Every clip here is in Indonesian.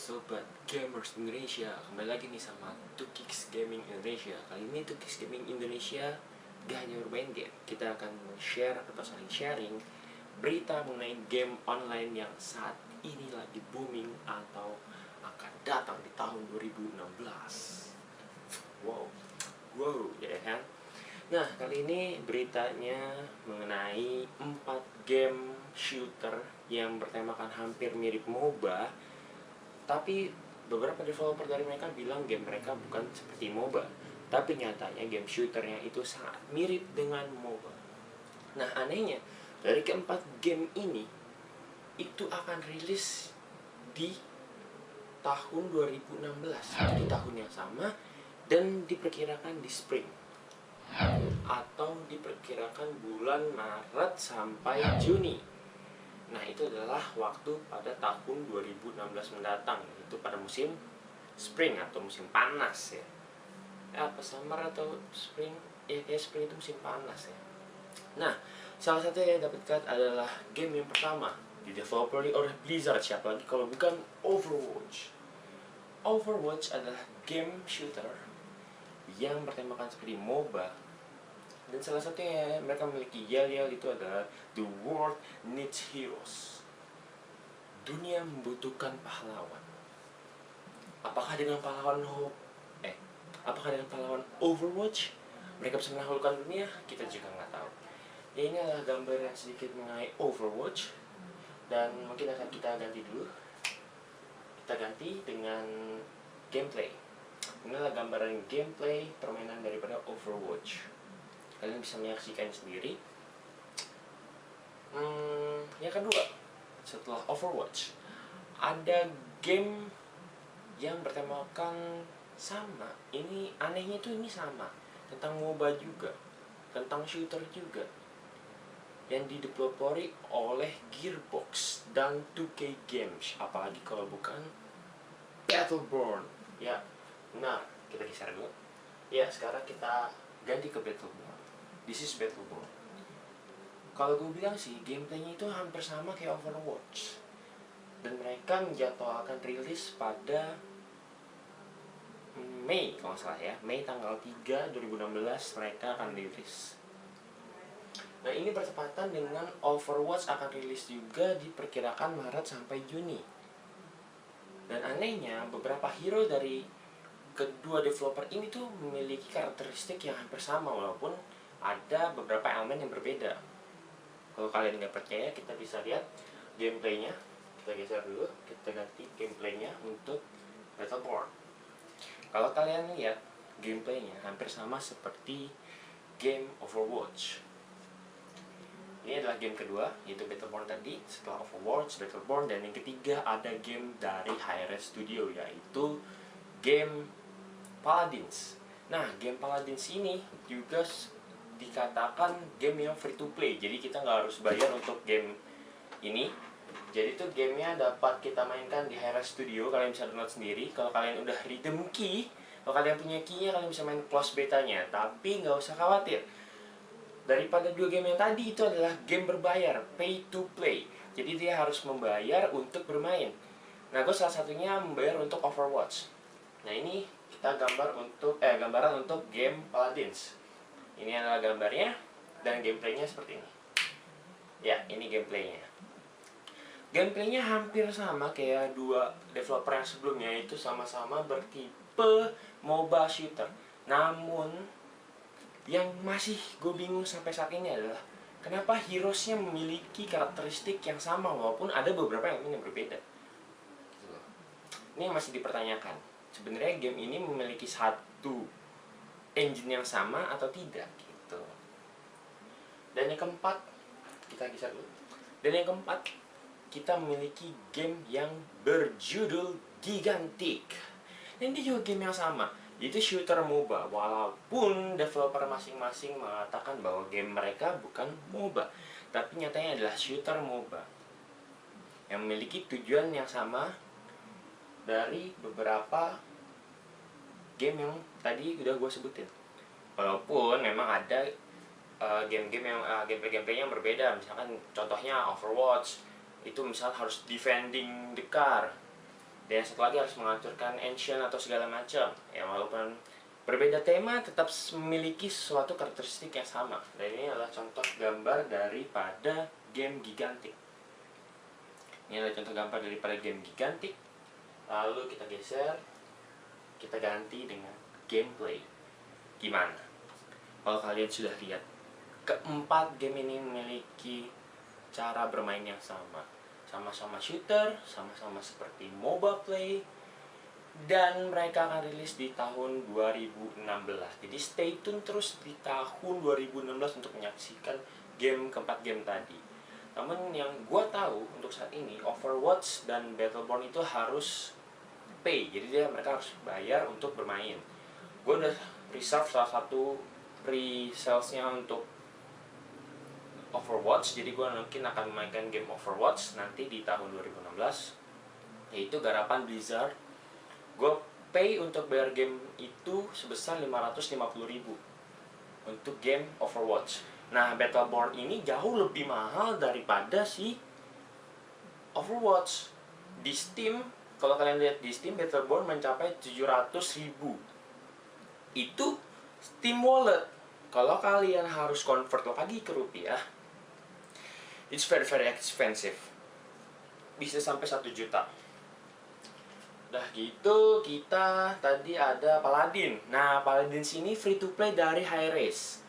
Sobat Gamers Indonesia, kembali lagi nih sama Tukix Gaming Indonesia. Kali ini Tukix Gaming Indonesia gak hanya bermain game, kita akan share atau saling sharing berita mengenai game online yang saat ini lagi booming atau akan datang di tahun 2016. Wow, ya kan? Nah, kali ini beritanya mengenai 4 game shooter yang bertemakan hampir mirip MOBA. Tapi beberapa developer dari mereka bilang game mereka bukan seperti MOBA, tapi nyatanya game shooternya itu sangat mirip dengan MOBA. Nah, anehnya dari keempat game ini itu akan rilis di tahun 2016, jadi tahun yang sama, dan diperkirakan di spring atau diperkirakan bulan Maret sampai Juni. Nah, itu adalah waktu pada tahun 2016 mendatang, itu pada musim spring atau musim panas ya. Apa summer atau spring? Ya kayak spring itu musim panas ya. Nah, salah satu yang dapatkan adalah game yang pertama dideveloperi oleh Blizzard, siapa lagi kalau bukan Overwatch. Overwatch adalah game shooter yang bertemakan seperti MOBA, dan salah satunya mereka memiliki yel-yel itu adalah The World Needs Heroes. Dunia membutuhkan pahlawan. Apakah dengan pahlawan Overwatch mereka bisa menaklukkan dunia? Kita juga nggak tahu. Ya, ini adalah gambar yang sedikit mengenai Overwatch, dan mungkin akan kita ganti dulu. Kita ganti dengan gameplay. Ini adalah gambaran gameplay permainan daripada Overwatch. Kalian bisa menyaksikannya sendiri. Yang kedua, setelah Overwatch, ada game yang bertemakan sama. Ini anehnya itu ini sama, tentang MOBA juga, tentang shooter juga, yang dideveloperi oleh Gearbox dan 2K Games. Apalagi kalau bukan Battleborn. Ya, benar. Kita geser dulu. Ya, sekarang kita ganti ke Battleborn. This is Battleborn. Kalau gue bilang sih, gameplaynya itu hampir sama kayak Overwatch. Dan mereka menjadwalkan rilis pada Mei, kalau nggak salah ya. Mei tanggal 3, 2016 mereka akan rilis. Nah, ini bertepatan dengan Overwatch akan rilis juga diperkirakan Maret sampai Juni. Dan anehnya, beberapa hero dari kedua developer ini tuh memiliki karakteristik yang hampir sama, walaupun ada beberapa elemen yang berbeda. Kalau kalian nggak percaya, kita bisa lihat gameplaynya. Kita geser dulu, kita ganti gameplaynya untuk Battleborn. Kalau kalian lihat gameplaynya hampir sama seperti game Overwatch. Ini adalah game kedua, yaitu Battleborn tadi. Setelah Overwatch, Battleborn, dan yang ketiga ada game dari Hi-Rez Studio, yaitu game Paladins. Nah, game Paladins ini juga dikatakan game yang free to play, jadi kita nggak harus bayar untuk game ini. Jadi tuh gamenya dapat kita mainkan di Hi-Rez Studio, kalian bisa download sendiri. Kalau kalian udah redeem key, kalau kalian punya key-nya, kalian bisa main close betanya. Tapi nggak usah khawatir, daripada dua game yang tadi itu adalah game berbayar, pay to play. Jadi dia harus membayar untuk bermain. Nah, gue salah satunya membayar untuk Overwatch. Nah, ini kita gambaran untuk game Paladins. Ini adalah gambarnya, dan gameplaynya seperti ini. Ya, ini gameplaynya. Gameplaynya hampir sama kayak dua developer yang sebelumnya, itu sama-sama bertipe MOBA shooter. Namun, yang masih gue bingung sampai saat ini adalah kenapa heroesnya memiliki karakteristik yang sama walaupun ada beberapa elemen yang berbeda. Ini yang masih dipertanyakan. Sebenarnya game ini memiliki satu engine yang sama atau tidak gitu. Dan yang keempat, kita geser dulu. Dan yang keempat, kita memiliki game yang berjudul Gigantic. Dan ini juga game yang sama, yaitu shooter MOBA. Walaupun developer masing-masing mengatakan bahwa game mereka bukan MOBA, tapi nyatanya adalah shooter MOBA yang memiliki tujuan yang sama dari beberapa game yang tadi udah gue sebutin. Walaupun memang ada game-game yang gameplay yang berbeda. Misalkan contohnya Overwatch itu misal harus defending the car. Dan yang satu lagi harus menghancurkan ancient atau segala macam. Ya walaupun berbeda tema, tetap memiliki suatu karakteristik yang sama. Dan ini adalah contoh gambar daripada game Gigantic. Ini adalah contoh gambar daripada game Gigantic. Lalu kita geser, kita ganti dengan gameplay. Gimana? Kalau kalian sudah lihat, keempat game ini memiliki cara bermain yang sama. Sama-sama shooter, sama-sama seperti MOBA Play, dan mereka akan rilis di tahun 2016. Jadi stay tune terus di tahun 2016 untuk menyaksikan keempat game tadi. Namun yang gue tahu untuk saat ini, Overwatch dan Battleborn itu harus pay. Jadi mereka harus bayar untuk bermain. Gue udah reserve salah satu pre-salesnya untuk Overwatch, jadi gue mungkin akan memainkan game Overwatch nanti di tahun 2016, yaitu garapan Blizzard. Gue pay untuk bayar game itu sebesar 550.000 untuk game Overwatch. Nah, Battleborn ini jauh lebih mahal daripada si Overwatch. Di Steam, kalau kalian lihat di Steam, Battleborn mencapai 700.000. Itu Steam Wallet. Kalau kalian harus convert lagi ke rupiah, it's very very expensive. Bisa sampai 1 juta. Udah gitu, kita tadi ada Paladin. Nah, Paladin sini free to play dari Hi-Rez.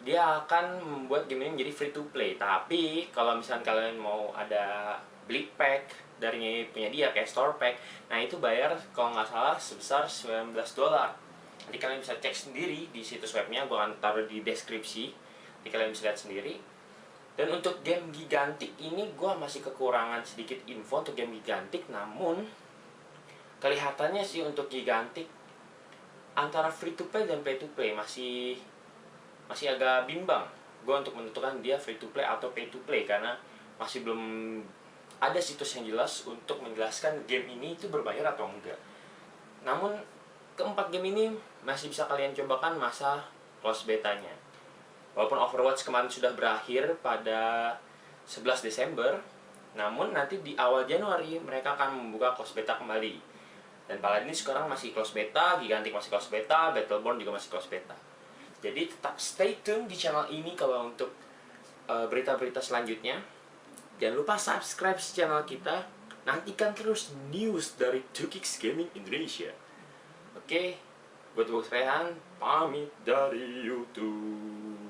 Dia akan membuat game ini menjadi free to play. Tapi kalau misalnya kalian mau ada beli pack dari punya dia kayak store pack, nah itu bayar kalau nggak salah sebesar $19. Nanti kalian bisa cek sendiri di situs webnya, gue akan taruh di deskripsi. Nanti kalian bisa lihat sendiri. Dan untuk game Gigantic ini gue masih kekurangan sedikit info untuk game Gigantic. Namun kelihatannya sih untuk Gigantic antara free to play dan pay to play masih agak bimbang gue untuk menentukan dia free to play atau pay to play, karena masih belum ada situs yang jelas untuk menjelaskan game ini itu berbayar atau enggak. Namun keempat game ini masih bisa kalian cobakan masa close betanya. Walaupun Overwatch kemarin sudah berakhir pada 11 Desember, namun nanti di awal Januari mereka akan membuka close beta kembali. Dan Paladin sekarang masih close beta, Gigantic masih close beta, Battleborn juga masih close beta. Jadi tetap stay tune di channel ini kalau untuk berita-berita selanjutnya. Jangan lupa subscribe channel kita. Nantikan terus news dari 2Kicks Gaming Indonesia. Oke, gue Tebuk Rehan, pamit dari YouTube.